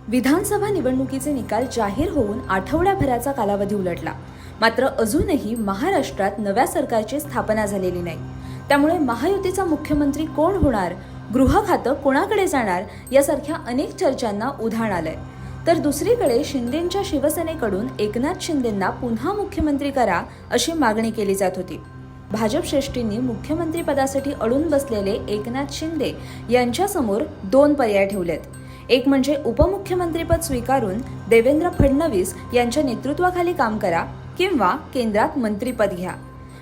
विधानसभा निवडणुकीचे निकाल जाहीर होऊन आठवड्याभराचा कालावधी उलटला. मात्र अजूनही महाराष्ट्रात नव्या सरकारची स्थापना झालेली नाही. त्यामुळे महायुतीचा मुख्यमंत्री कोण होणार, गृह खातं कोणाकडे जाणार यासारख्या अनेक चर्चांना उधाण आलंय. तर दुसरीकडे शिंदेंच्या शिवसेनेकडून एकनाथ शिंदेंना पुन्हा मुख्यमंत्री करा अशी मागणी केली जात होती. भाजप श्रेष्ठींनी मुख्यमंत्रीपदासाठी अडून बसलेले एकनाथ शिंदे यांच्यासमोर दोन पर्याय ठेवलेत. एक म्हणजे उपमुख्यमंत्रीपद स्वीकारून देवेंद्र फडणवीस यांच्या नेतृत्वाखाली काम करा किंवा केंद्रात मंत्रीपद घ्या.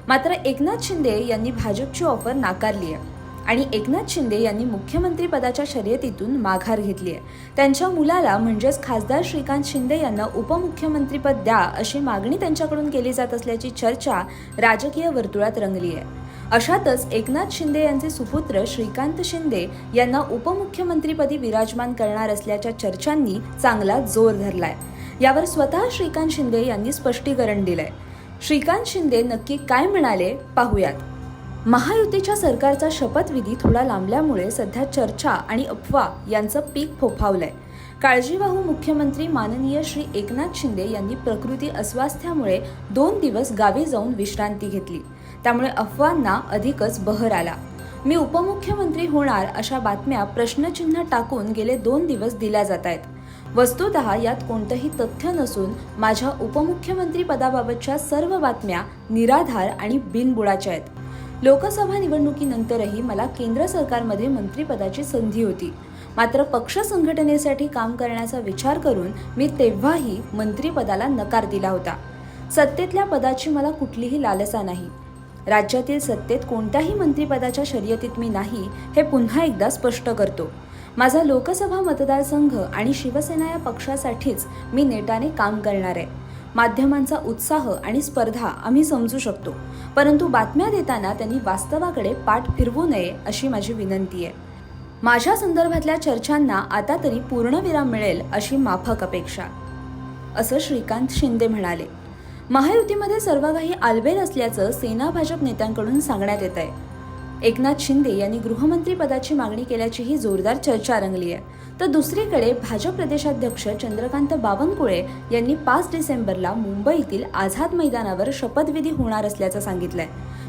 मात्र एकनाथ शिंदे यांनी भाजपची ऑफर नाकारली आहे आणि एकनाथ शिंदे यांनी मुख्यमंत्रीपदाच्या शर्यतीतून माघार घेतली आहे. त्यांच्या मुलाला म्हणजेच खासदार श्रीकांत शिंदे यांना उपमुख्यमंत्रीपद द्या अशी मागणी त्यांच्याकडून केली जात असल्याची चर्चा राजकीय वर्तुळात रंगली आहे. अशातच एकनाथ शिंदे यांचे सुपुत्र श्रीकांत शिंदे यांना उपमुख्यमंत्रीपदी विराजमान करणार असल्याच्या चर्चांनी चांगला जोर धरलाय. यावर स्वतः श्रीकांत शिंदे यांनी स्पष्टीकरण दिलंय. श्रीकांत शिंदे नक्की काय म्हणाले पाहूयात. महायुतीच्या सरकारचा शपथविधी थोडा लांबल्यामुळे सध्या चर्चा आणि अफवा यांचं पीक फोफावलंय. काळजीवाहू मुख्यमंत्री माननीय श्री एकनाथ शिंदे यांनी प्रकृती अस्वास्थ्यामुळे 2 दिवस गावी जाऊन विश्रांती घेतली. त्यामुळे अफवांना अधिकच बहर आला. मी उपमुख्यमंत्री होणार अशा बातम्या प्रश्नचिन्ह टाकून गेले 2 दिवस दिल्या जात आहेत. वस्तुतः यात कोणतंही तथ्य नसून माझ्या उपमुख्यमंत्री पदाबाबतच्या सर्व बातम्या निराधार आणि बिनबुडाच्या आहेत. लोकसभा निवडणुकीनंतरही मला केंद्र सरकारमध्ये मंत्रिपदाची संधी होती. मात्र पक्ष संघटनेसाठी काम करण्याचा विचार करून मी तेव्हाही मंत्रिपदाला नकार दिला होता. सत्तेतल्या पदाची मला कुठलीही लालसा नाही. राज्यातील सत्तेत कोणत्याही मंत्रिपदाच्या शर्यतीत मी नाही हे पुन्हा एकदा स्पष्ट करतो. माझा लोकसभा मतदारसंघ आणि शिवसेना या पक्षासाठीच मी नेटाने काम करणार आहे. माध्यमांचा उत्साह आणि स्पर्धा आम्ही समजू शकतो, परंतु बातम्या देताना त्यांनी वास्तवाकडे पाठ फिरवू नये अशी माझी विनंती आहे. माझ्या संदर्भातल्या चर्चांना आता तरी पूर्णविराम मिळेल अशी माफक अपेक्षा, असं श्रीकांत शिंदे म्हणाले. महायुतीमध्ये सर्व काही आलबेल असल्याचं सेना भाजप नेत्यांकडून सांगण्यात येत आहे. एकनाथ शिंदे यांनी गृहमंत्री पदाची मागणी केल्याचीही जोरदार चर्चा रंगली आहे. तर दुसरीकडे भाजप प्रदेशाध्यक्ष चंद्रकांत बावनकुळे यांनी 5 डिसेंबरला मुंबईतील आझाद मैदानावर शपथविधी होणार असल्याचं सांगितलंय.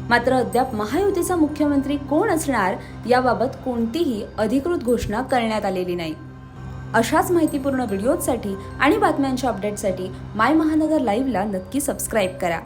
मात्र अद्याप महायुतीचा मुख्यमंत्री कोण असणार याबाबत कोणतीही अधिकृत घोषणा करण्यात आलेली नाही. अशाच माहितीपूर्ण व्हिडिओसाठी आणि बातम्यांच्या अपडेटसाठी माय महानगर लाईव्हला नक्की सबस्क्राईब करा.